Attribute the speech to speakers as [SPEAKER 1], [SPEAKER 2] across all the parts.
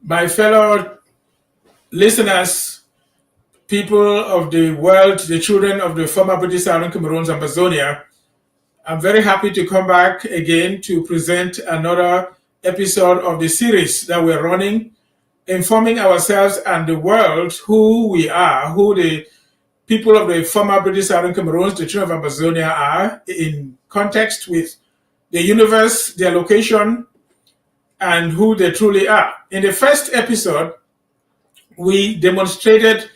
[SPEAKER 1] My fellow listeners, people of the world, the children of the former British Island Cameroons, Amazonia, I'm very happy to come back again to present another episode of the series that we're running, informing ourselves and the world who we are, who the people of the former British Island Cameroons, the children of Amazonia are, in context with the universe, their location, and who they truly are. In the first episode, we demonstrated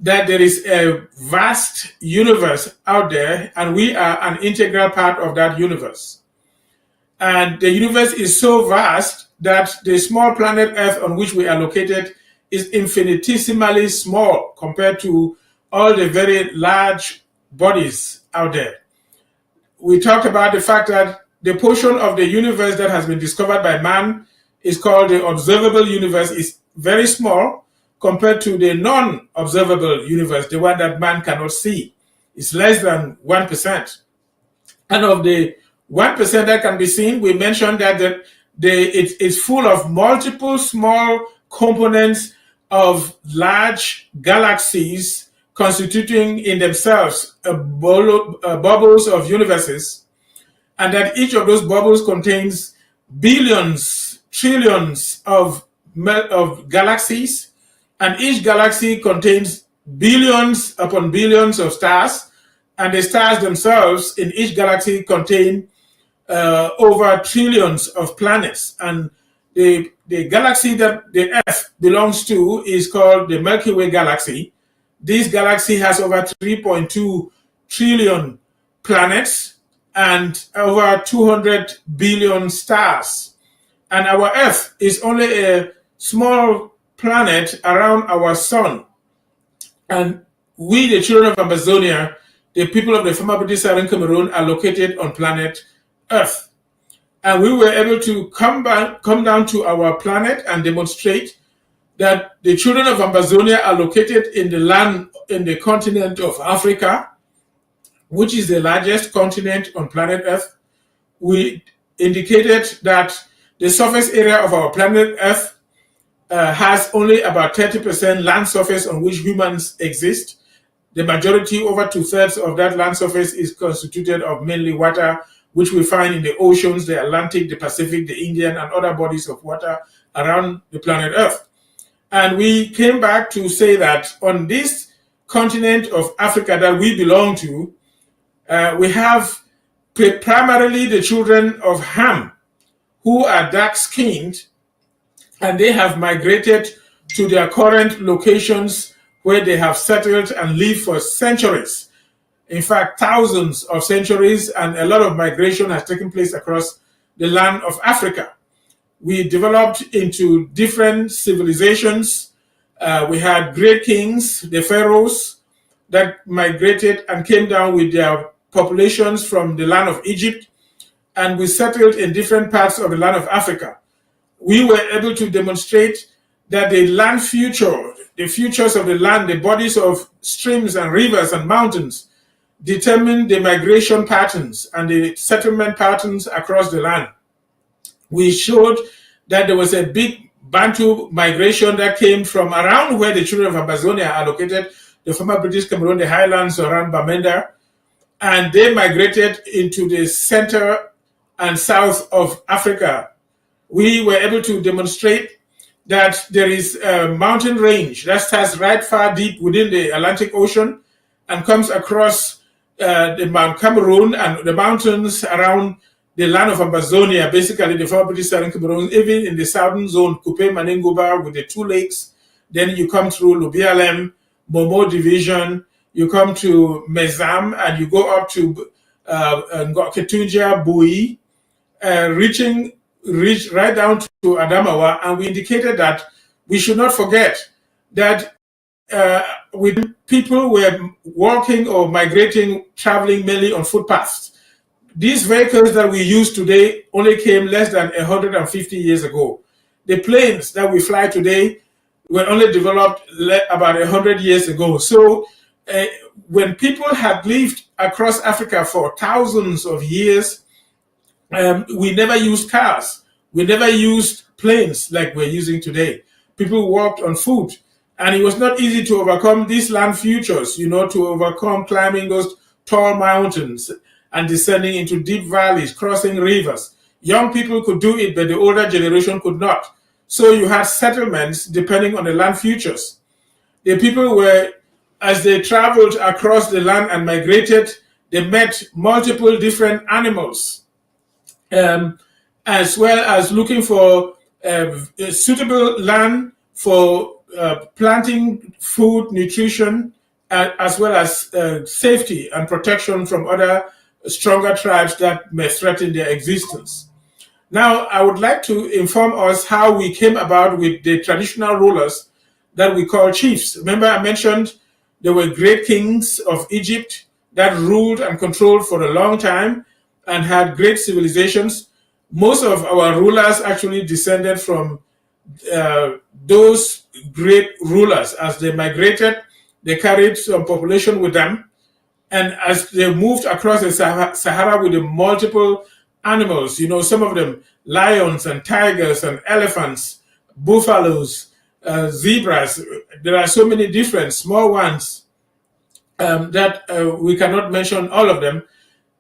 [SPEAKER 1] that there is a vast universe out there, and we are an integral part of that universe. And the universe is so vast that the small planet Earth on which we are located is infinitesimally small compared to all the very large bodies out there. We talked about the fact that the portion of the universe that has been discovered by man is called the observable universe, is very small compared to the non-observable universe, the one that man cannot see. It's less than 1%. And of the 1% that can be seen, we mentioned that it's full of multiple small components of large galaxies constituting in themselves bubbles of universes, and that each of those bubbles contains billions, trillions of galaxies, and each galaxy contains billions upon billions of stars, and the stars themselves in each galaxy contain over trillions of planets. And the galaxy that the Earth belongs to is called the Milky Way galaxy. This galaxy has over 3.2 trillion planets and over 200 billion stars. And our Earth is only a small planet around our sun. And we, the children of Amazonia, the people of the former British Island Cameroon, are located on planet Earth. And we were able to come down to our planet and demonstrate that the children of Amazonia are located in the land, in the continent of Africa, which is the largest continent on planet Earth. We indicated that the surface area of our planet Earth has only about 30% land surface on which humans exist. The majority, over 2/3 of that land surface, is constituted of mainly water, which we find in the oceans, the Atlantic, the Pacific, the Indian, and other bodies of water around the planet Earth. And we came back to say that on this continent of Africa that we belong to, we have primarily the children of Ham, who are dark-skinned, and they have migrated to their current locations where they have settled and lived for centuries. In fact, thousands of centuries, and a lot of migration has taken place across the land of Africa. We developed into different civilizations. We had great kings, the pharaohs, that migrated and came down with their populations from the land of Egypt, and we settled in different parts of the land of Africa. We were able to demonstrate that the land future, the futures of the land, the bodies of streams and rivers and mountains, determine the migration patterns and the settlement patterns across the land. We showed that there was a big Bantu migration that came from around where the children of Amazonia are located, the former British Cameroon, the highlands around Bamenda, and they migrated into the center and south of Africa. We were able to demonstrate that there is a mountain range that starts right far deep within the Atlantic Ocean and comes across the Mount Cameroon and the mountains around the land of Amazonia, basically the former British Island Cameroon, even in the southern zone, Coupe Manengoba with the two lakes. Then you come through Lubialem, Momo Division, you come to Mezam, and you go up to Ketunja, Bui, reach right down to Adamawa. And we indicated that we should not forget that when people were walking or migrating, traveling mainly on footpaths, these vehicles that we use today only came less than 150 years ago. The planes that we fly today were only developed about 100 years ago. So when people had lived across Africa for thousands of years, we never used cars. We never used planes like we're using today. People worked on food. And it was not easy to overcome these land futures, to overcome climbing those tall mountains and descending into deep valleys, crossing rivers. Young people could do it, but the older generation could not. So you had settlements depending on the land futures. The people were, as they traveled across the land and migrated, they met multiple different animals, as well as looking for suitable land for planting food, nutrition, as well as safety and protection from other stronger tribes that may threaten their existence. Now, I would like to inform us how we came about with the traditional rulers that we call chiefs. Remember, I mentioned there were great kings of Egypt that ruled and controlled for a long time and had great civilizations. Most of our rulers actually descended from those great rulers. As they migrated, they carried some population with them. And as they moved across the Sahara with the multiple animals, some of them lions and tigers and elephants, buffaloes, zebras. There are so many different small ones that we cannot mention all of them.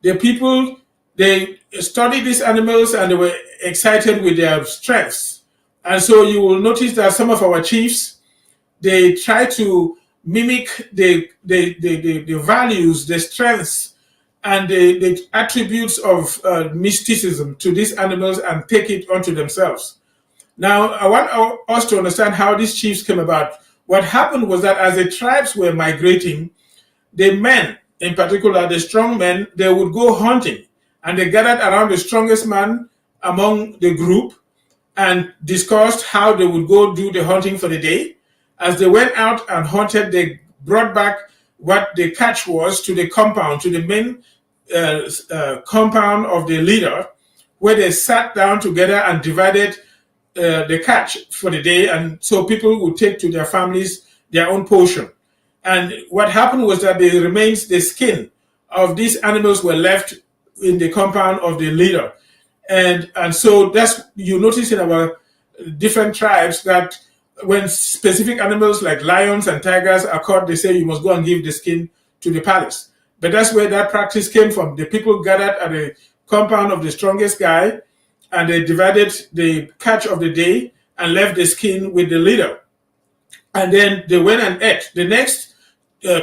[SPEAKER 1] The people, they studied these animals and they were excited with their strengths. And so you will notice that some of our chiefs, they try to mimic the values, the strengths, and the attributes of mysticism to these animals and take it onto themselves. Now, I want us to understand how these chiefs came about. What happened was that as the tribes were migrating, the men, in particular the strong men, they would go hunting, and they gathered around the strongest man among the group and discussed how they would go do the hunting for the day. As they went out and hunted, they brought back what the catch was to the compound, to the main compound of the leader, where they sat down together and divided the catch for the day. And so people would take to their families their own portion. And what happened was that the remains, the skin of these animals were left in the compound of the leader. And so that's, you notice in our different tribes that when specific animals like lions and tigers are caught, they say you must go and give the skin to the palace. But that's where that practice came from. The people gathered at the compound of the strongest guy and they divided the catch of the day and left the skin with the leader. And then they went and ate. The next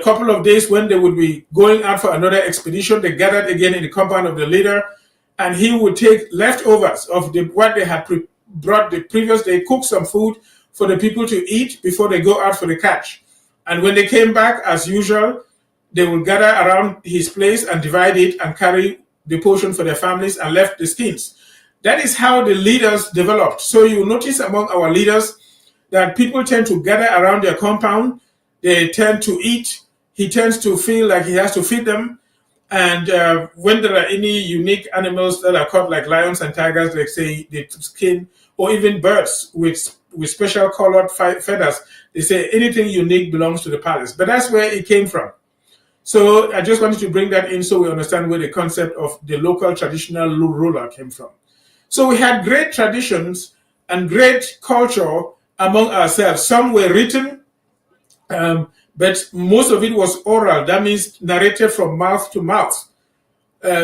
[SPEAKER 1] couple of days when they would be going out for another expedition, they gathered again in the compound of the leader, and he would take leftovers of what they had brought the previous day, cook some food for the people to eat before they go out for the catch. And when they came back, as usual, they would gather around his place and divide it and carry the portion for their families and left the skins. That is how the leaders developed. So you notice among our leaders that people tend to gather around their compound, they tend to eat, he tends to feel like he has to feed them. And when there are any unique animals that are caught, like lions and tigers, like say the skin, or even birds with special colored feathers, they say anything unique belongs to the palace. But that's where it came from. So I just wanted to bring that in so we understand where the concept of the local traditional ruler came from. So we had great traditions and great culture among ourselves. Some were written, but most of it was oral. That means narrated from mouth to mouth.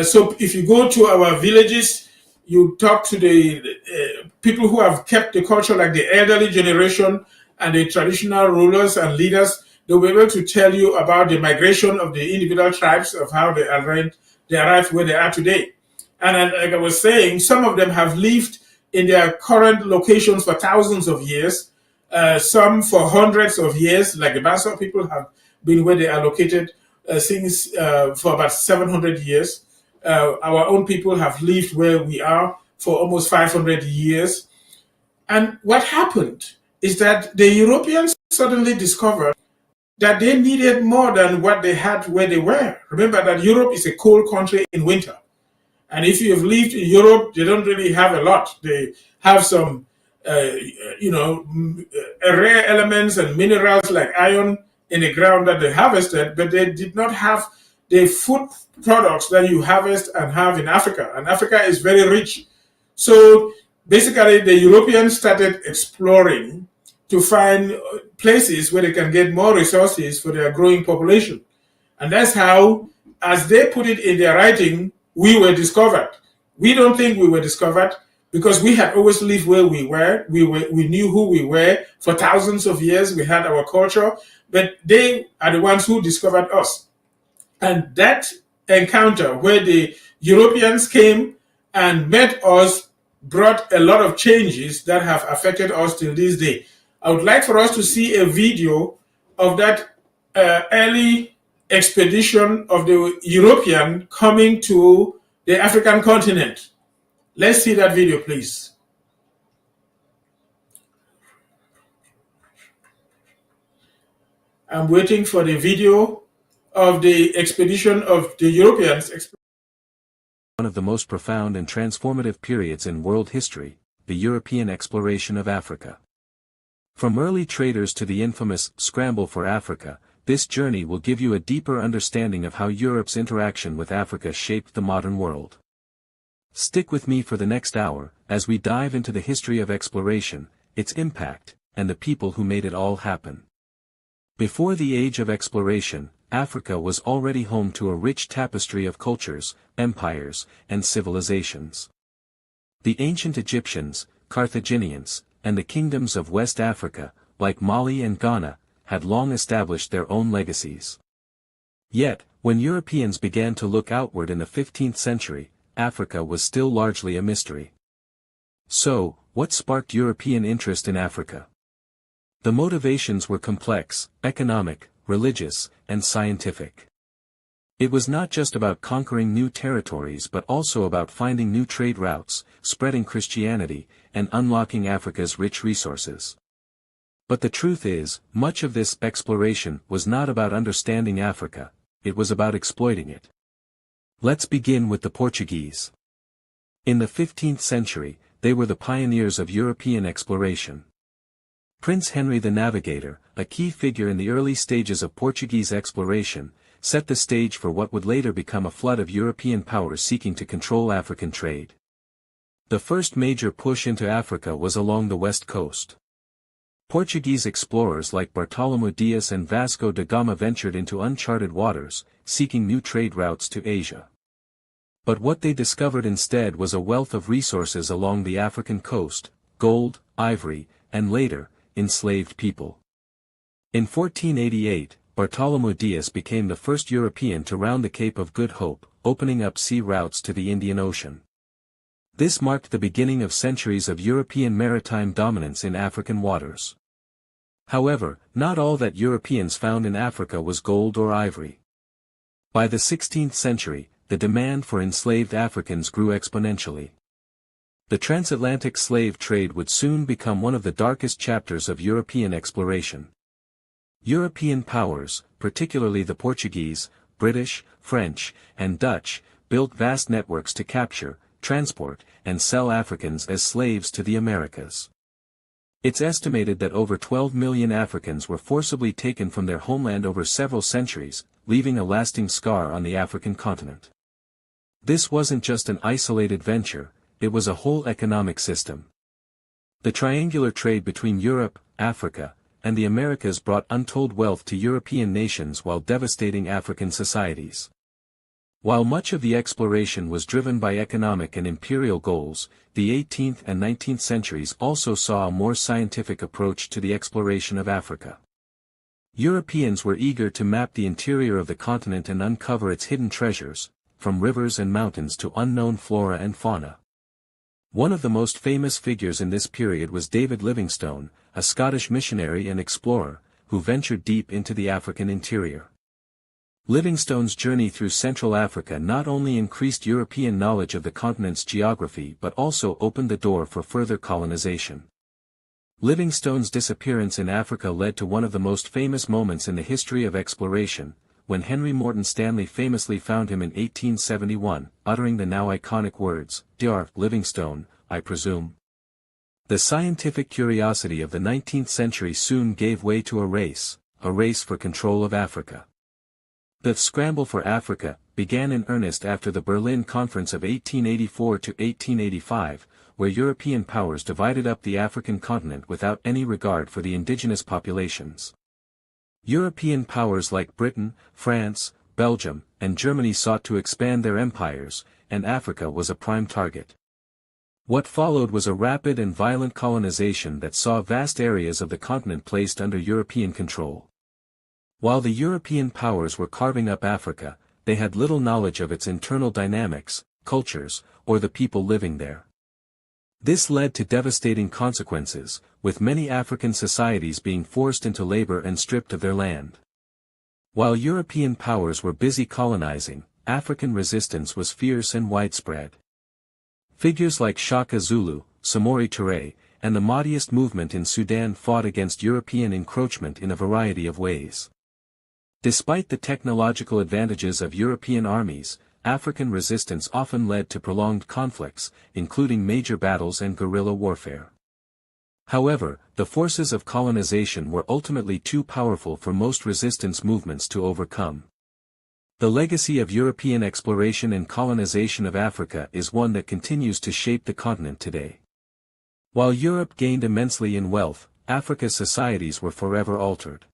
[SPEAKER 1] So if you go to our villages, you talk to the people who have kept the culture, like the elderly generation and the traditional rulers and leaders. They'll be able to tell you about the migration of the individual tribes, of how they arrived where they are today. And like I was saying, some of them have lived in their current locations for thousands of years, some for hundreds of years, like the Bassa people have been where they are located since for about 700 years. Our own people have lived where we are for almost 500 years. And what happened is that the Europeans suddenly discovered that they needed more than what they had where they were. Remember that Europe is a cold country in winter. And if you have lived in Europe, they don't really have a lot. They have some, rare elements and minerals like iron in the ground that they harvested, but they did not have the food products that you harvest and have in Africa. And Africa is very rich. So basically, the Europeans started exploring to find places where they can get more resources for their growing population. And that's how, as they put it in their writing, we were discovered. We don't think we were discovered because we had always lived where we were. We knew who we were for thousands of years. We had our culture, but they are the ones who discovered us. And that encounter where the Europeans came and met us brought a lot of changes that have affected us till this day. I would like for us to see a video of that early expedition of the European coming to the African continent. Let's see that video, please. I'm waiting for the video of the expedition of the Europeans.
[SPEAKER 2] One of the most profound and transformative periods in world history, the European exploration of Africa. From early traders to the infamous Scramble for Africa, this journey will give you a deeper understanding of how Europe's interaction with Africa shaped the modern world. Stick with me for the next hour, as we dive into the history of exploration, its impact, and the people who made it all happen. Before the age of exploration, Africa was already home to a rich tapestry of cultures, empires, and civilizations. The ancient Egyptians, Carthaginians, and the kingdoms of West Africa, like Mali and Ghana, had long established their own legacies. Yet, when Europeans began to look outward in the 15th century, Africa was still largely a mystery. So, what sparked European interest in Africa? The motivations were complex, economic, religious, and scientific. It was not just about conquering new territories but also about finding new trade routes, spreading Christianity, and unlocking Africa's rich resources. But the truth is, much of this exploration was not about understanding Africa, it was about exploiting it. Let's begin with the Portuguese. In the 15th century, they were the pioneers of European exploration. Prince Henry the Navigator, a key figure in the early stages of Portuguese exploration, set the stage for what would later become a flood of European powers seeking to control African trade. The first major push into Africa was along the west coast. Portuguese explorers like Bartolomeu Dias and Vasco da Gama ventured into uncharted waters, seeking new trade routes to Asia. But what they discovered instead was a wealth of resources along the African coast: gold, ivory, and later, enslaved people. In 1488, Bartolomeu Dias became the first European to round the Cape of Good Hope, opening up sea routes to the Indian Ocean. This marked the beginning of centuries of European maritime dominance in African waters. However, not all that Europeans found in Africa was gold or ivory. By the 16th century, the demand for enslaved Africans grew exponentially. The transatlantic slave trade would soon become one of the darkest chapters of European exploration. European powers, particularly the Portuguese, British, French, and Dutch, built vast networks to capture, transport, and sell Africans as slaves to the Americas. It's estimated that over 12 million Africans were forcibly taken from their homeland over several centuries, leaving a lasting scar on the African continent. This wasn't just an isolated venture, it was a whole economic system. The triangular trade between Europe, Africa, and the Americas brought untold wealth to European nations while devastating African societies. While much of the exploration was driven by economic and imperial goals, the 18th and 19th centuries also saw a more scientific approach to the exploration of Africa. Europeans were eager to map the interior of the continent and uncover its hidden treasures, from rivers and mountains to unknown flora and fauna. One of the most famous figures in this period was David Livingstone, a Scottish missionary and explorer, who ventured deep into the African interior. Livingstone's journey through Central Africa not only increased European knowledge of the continent's geography but also opened the door for further colonization. Livingstone's disappearance in Africa led to one of the most famous moments in the history of exploration, when Henry Morton Stanley famously found him in 1871, uttering the now iconic words, "Dear Livingstone, I presume." The scientific curiosity of the 19th century soon gave way to a race for control of Africa. The Scramble for Africa began in earnest after the Berlin Conference of 1884 to 1885, where European powers divided up the African continent without any regard for the indigenous populations. European powers like Britain, France, Belgium, and Germany sought to expand their empires, and Africa was a prime target. What followed was a rapid and violent colonization that saw vast areas of the continent placed under European control. While the European powers were carving up Africa, they had little knowledge of its internal dynamics, cultures, or the people living there. This led to devastating consequences, with many African societies being forced into labor and stripped of their land. While European powers were busy colonizing, African resistance was fierce and widespread. Figures like Shaka Zulu, Samori Touré, and the Mahdiist movement in Sudan fought against European encroachment in a variety of ways. Despite the technological advantages of European armies, African resistance often led to prolonged conflicts, including major battles and guerrilla warfare. However, the forces of colonization were ultimately too powerful for most resistance movements to overcome. The legacy of European exploration and colonization of Africa is one that continues to shape the continent today. While Europe gained immensely in wealth, Africa's societies were forever altered.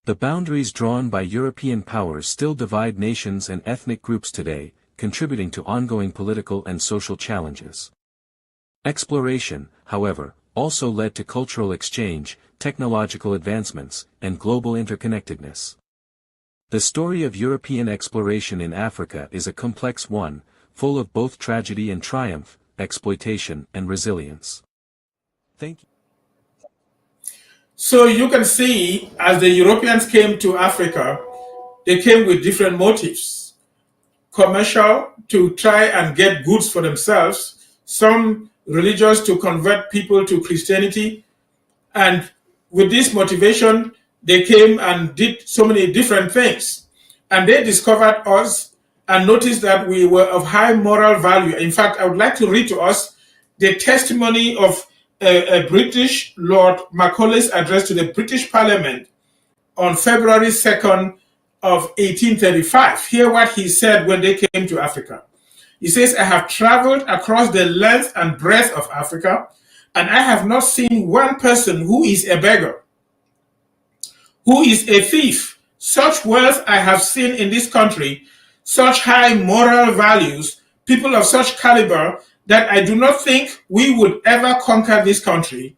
[SPEAKER 2] The boundaries drawn by European powers still divide nations and ethnic groups today, contributing to ongoing political and social challenges. Exploration, however, also led to cultural exchange, technological advancements, and global interconnectedness. The story of European exploration in Africa is a complex one, full of both tragedy and triumph, exploitation and resilience. Thank you.
[SPEAKER 1] So you can see, as the Europeans came to Africa, they came with different motives. Commercial, to try and get goods for themselves, some religious, to convert people to Christianity, and with this motivation, they came and did so many different things. And they discovered us and noticed that we were of high moral value. In fact, I would like to read to us the testimony of a British Lord Macaulay's address to the British Parliament on February 2nd of 1835. Hear what he said when they came to Africa. He says, "I have traveled across the length and breadth of Africa, and I have not seen one person who is a beggar, who is a thief. Such wealth I have seen in this country, such high moral values, people of such caliber, that I do not think we would ever conquer this country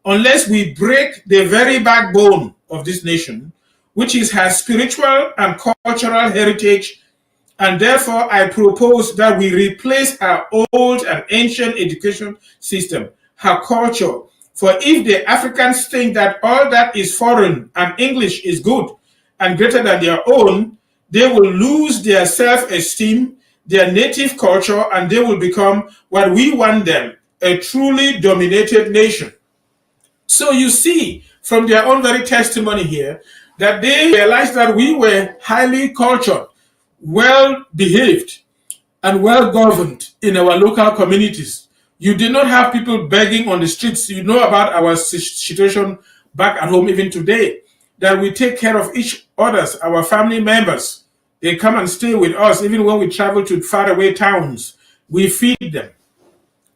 [SPEAKER 1] unless we break the very backbone of this nation, which is her spiritual and cultural heritage. And therefore, I propose that we replace our old and ancient education system, her culture. For if the Africans think that all that is foreign and English is good and greater than their own, they will lose their self-esteem, their native culture, and they will become what we want them, a truly dominated nation." So you see from their own very testimony here that they realized that we were highly cultured, well behaved, and well governed in our local communities. You did not have people begging on the streets. You know about our situation back at home even today, that we take care of each other's, our family members. They come and stay with us even when we travel to faraway towns. We feed them.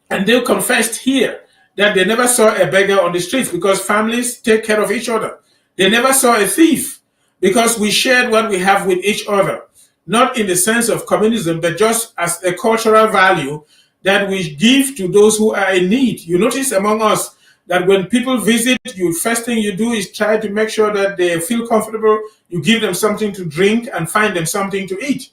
[SPEAKER 1] And they confessed here that they never saw a beggar on the streets because families take care of each other. They never saw a thief because we shared what we have with each other. Not in the sense of communism, but just as a cultural value that we give to those who are in need. You notice among us that when people visit you, first thing you do is try to make sure that they feel comfortable. You give them something to drink and find them something to eat.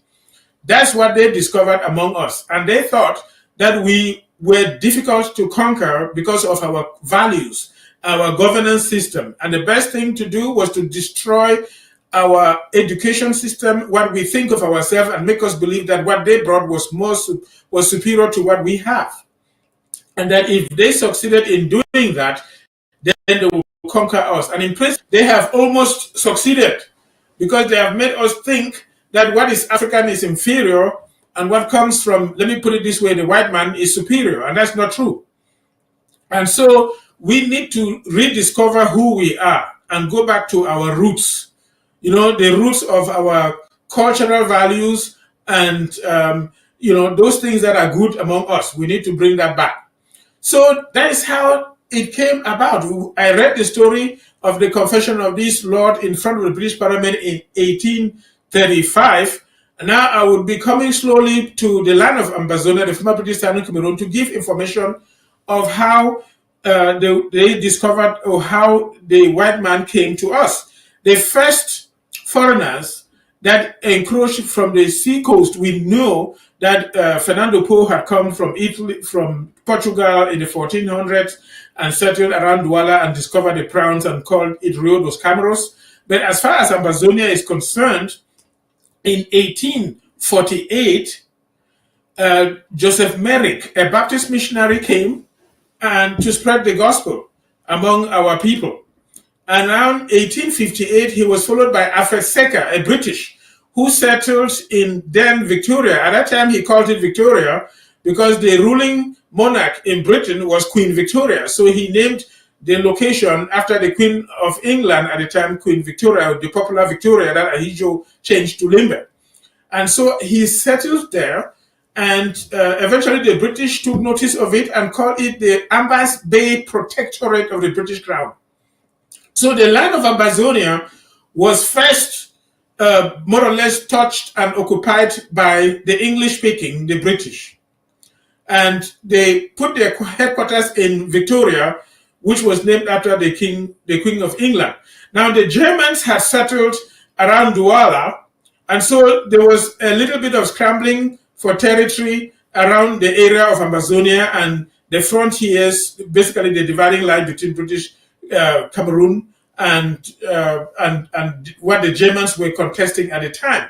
[SPEAKER 1] That's what they discovered among us. And they thought that we were difficult to conquer because of our values, our governance system. And the best thing to do was to destroy our education system, what we think of ourselves, and make us believe that what they brought was superior to what we have. And that if they succeeded in doing that, then they will conquer us. And in principle, they have almost succeeded because they have made us think that what is African is inferior and what comes from, let me put it this way, the white man is superior. And that's not true. And so we need to rediscover who we are and go back to our roots. You know, the roots of our cultural values, and those things that are good among us. We need to bring that back. So that is how it came about. I read the story of the confession of this Lord in front of the British Parliament in 1835. Now I will be coming slowly to the land of Ambazonia, the former British town in Cameroon, to give information of how they discovered or how the white man came to us. The first foreigners that encroached from the sea coast, we know that Fernando Po had come from Italy, from Portugal in the 1400s and settled around Douala and discovered the prawns and called it Rio dos Cameros. But as far as Ambazonia is concerned, in 1848, Joseph Merrick, a Baptist missionary, came and to spread the gospel among our people. And around 1858, he was followed by Alfred Secker, a British, who settled in then Victoria. At that time, he called it Victoria because the ruling monarch in Britain was Queen Victoria. So he named the location after the Queen of England at the time, Queen Victoria, the popular Victoria that Ahijo changed to Limbe. And so he settled there, and eventually the British took notice of it and called it the Ambas Bay Protectorate of the British Crown. So the land of Ambazonia was first more or less touched and occupied by the English-speaking, the British. And they put their headquarters in Victoria, which was named after the Queen of England. Now the Germans had settled around Douala, and so there was a little bit of scrambling for territory around the area of Ambazonia and the frontiers, basically the dividing line between British Cameroon and what the Germans were contesting at the time.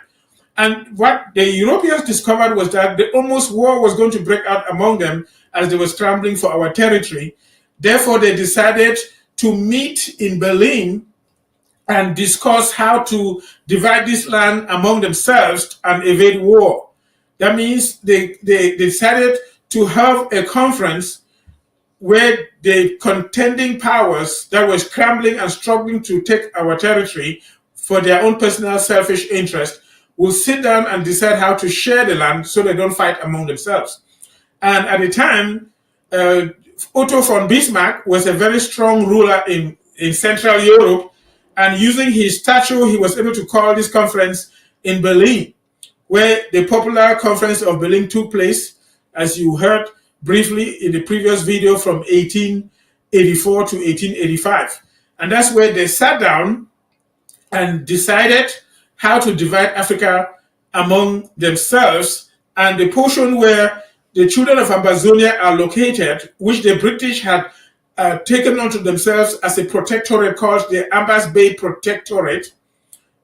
[SPEAKER 1] And what the Europeans discovered was that the almost war was going to break out among them as they were scrambling for our territory. Therefore, they decided to meet in Berlin and discuss how to divide this land among themselves and evade war. That means they decided to have a conference where the contending powers that were scrambling and struggling to take our territory for their own personal selfish interest will sit down and decide how to share the land so they don't fight among themselves. And at the time, Otto von Bismarck was a very strong ruler in Central Europe, and using his stature, he was able to call this conference in Berlin, where the popular Conference of Berlin took place, as you heard briefly in the previous video, from 1884 to 1885. And that's where they sat down and decided how to divide Africa among themselves. And the portion where the children of Ambazonia are located, which the British had taken onto themselves as a protectorate called the Ambas Bay Protectorate,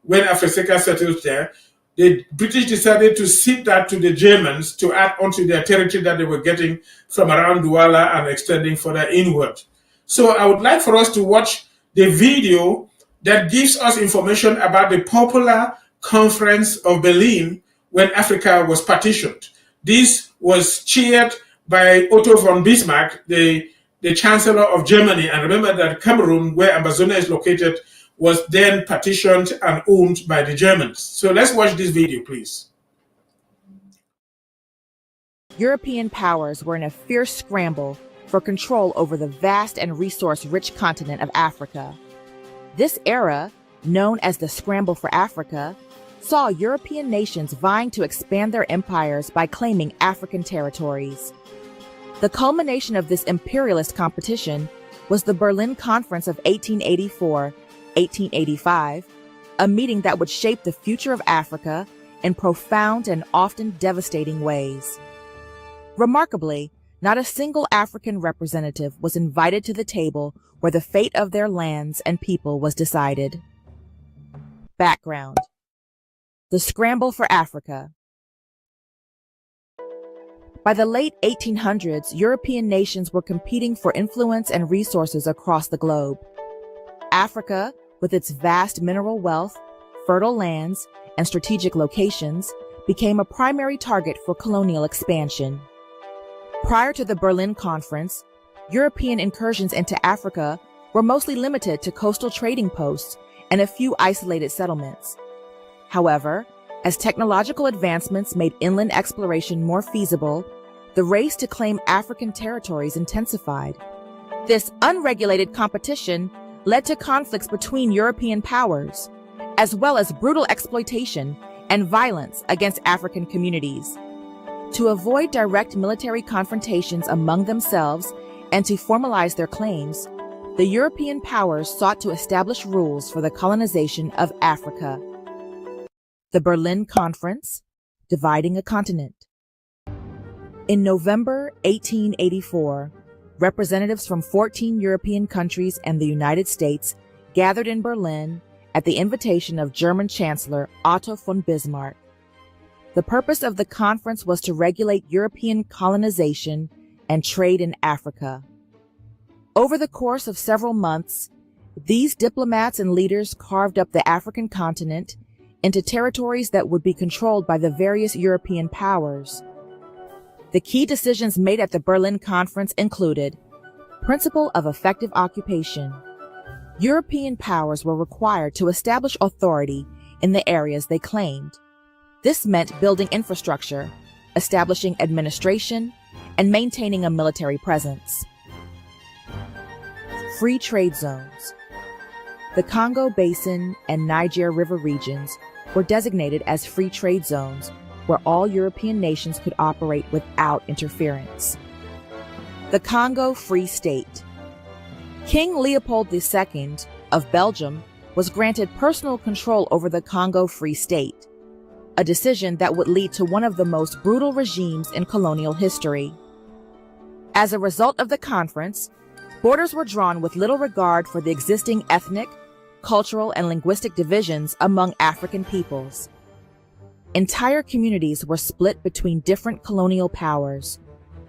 [SPEAKER 1] when Africa settled there, the British decided to cede that to the Germans to add onto their territory that they were getting from around Douala and extending further inward. So I would like for us to watch the video that gives us information about the popular Conference of Berlin when Africa was partitioned. This was chaired by Otto von Bismarck, the Chancellor of Germany. And remember that Cameroon, where Ambazonia is located, was then partitioned and owned by the Germans. So let's watch this video, please.
[SPEAKER 3] European powers were in a fierce scramble for control over the vast and resource-rich continent of Africa. This era, known as the Scramble for Africa, saw European nations vying to expand their empires by claiming African territories. The culmination of this imperialist competition was the Berlin Conference of 1884-1885, a meeting that would shape the future of Africa in profound and often devastating ways. Remarkably, not a single African representative was invited to the table where the fate of their lands and people was decided. Background: The Scramble for Africa. By the late 1800s, European nations were competing for influence and resources across the globe. Africa, with its vast mineral wealth, fertile lands, and strategic locations, became a primary target for colonial expansion. Prior to the Berlin Conference, European incursions into Africa were mostly limited to coastal trading posts and a few isolated settlements. However, As technological advancements made inland exploration more feasible, the race to claim African territories intensified. This unregulated competition led to conflicts between European powers, as well as brutal exploitation and violence against African communities. To avoid direct military confrontations among themselves and to formalize their claims, the European powers sought to establish rules for the colonization of Africa. The Berlin Conference, dividing a continent. In November 1884, representatives from 14 European countries and the United States gathered in Berlin at the invitation of German Chancellor Otto von Bismarck. The purpose of the conference was to regulate European colonization and trade in Africa. Over the course of several months, these diplomats and leaders carved up the African continent into territories that would be controlled by the various European powers. The key decisions made at the Berlin Conference included principle of effective occupation. European powers were required to establish authority in the areas they claimed. This meant building infrastructure, establishing administration, and maintaining a military presence. Free trade zones. The Congo Basin and Niger River regions were designated as free trade zones where all European nations could operate without interference. The Congo Free State. King Leopold II of Belgium was granted personal control over the Congo Free State, a decision that would lead to one of the most brutal regimes in colonial history. As a result of the conference, borders were drawn with little regard for the existing ethnic, cultural, and linguistic divisions among African peoples. Entire communities were split between different colonial powers,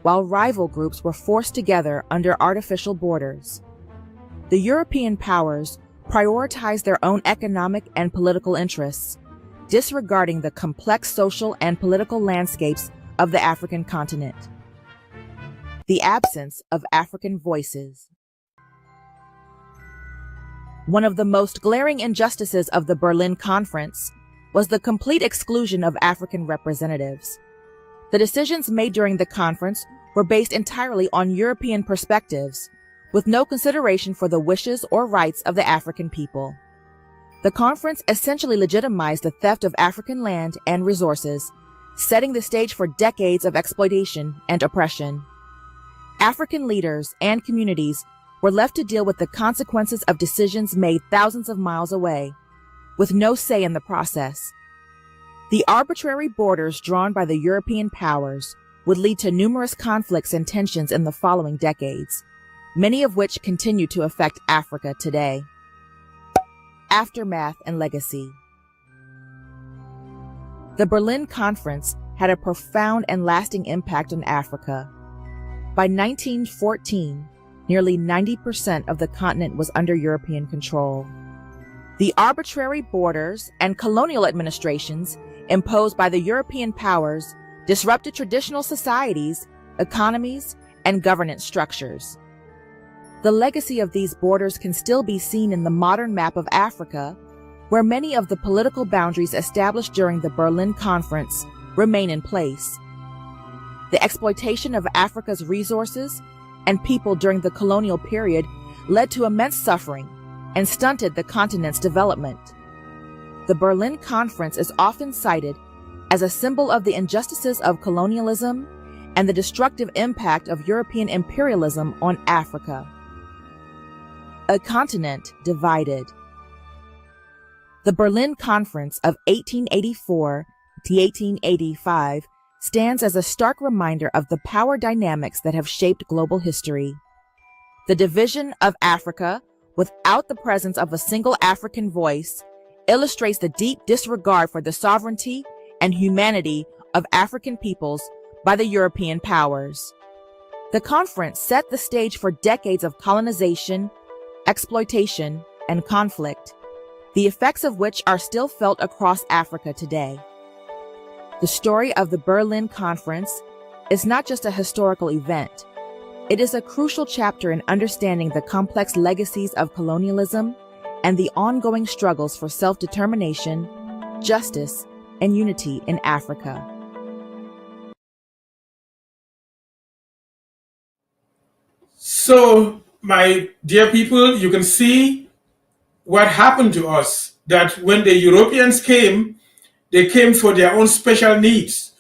[SPEAKER 3] while rival groups were forced together under artificial borders. The European powers prioritized their own economic and political interests, disregarding the complex social and political landscapes of the African continent. The absence of African voices. One of the most glaring injustices of the Berlin Conference was the complete exclusion of African representatives. The decisions made during the conference were based entirely on European perspectives, with no consideration for the wishes or rights of the African people. The conference essentially legitimized the theft of African land and resources, setting the stage for decades of exploitation and oppression. African leaders and communities were left to deal with the consequences of decisions made thousands of miles away, with no say in the process. The arbitrary borders drawn by the European powers would lead to numerous conflicts and tensions in the following decades, many of which continue to affect Africa today. Aftermath and legacy. The Berlin Conference had a profound and lasting impact on Africa. By 1914, nearly 90% of the continent was under European control. The arbitrary borders and colonial administrations imposed by the European powers disrupted traditional societies, economies, and governance structures. The legacy of these borders can still be seen in the modern map of Africa, where many of the political boundaries established during the Berlin Conference remain in place. The exploitation of Africa's resources and people during the colonial period led to immense suffering and stunted the continent's development. The Berlin Conference is often cited as a symbol of the injustices of colonialism and the destructive impact of European imperialism on Africa. A continent divided. The Berlin Conference of 1884 to 1885 stands as a stark reminder of the power dynamics that have shaped global history. The division of Africa, without the presence of a single African voice, illustrates the deep disregard for the sovereignty and humanity of African peoples by the European powers. The conference set the stage for decades of colonization, exploitation, and conflict, the effects of which are still felt across Africa today. The story of the Berlin Conference is not just a historical event. It is a crucial chapter in understanding the complex legacies of colonialism and the ongoing struggles for self-determination, justice, and unity in Africa.
[SPEAKER 1] So, my dear people, you can see what happened to us, that when the Europeans came, they came for their own special needs,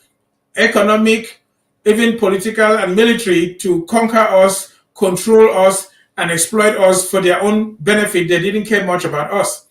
[SPEAKER 1] economic, even political and military, to conquer us, control us, and exploit us for their own benefit. They didn't care much about us.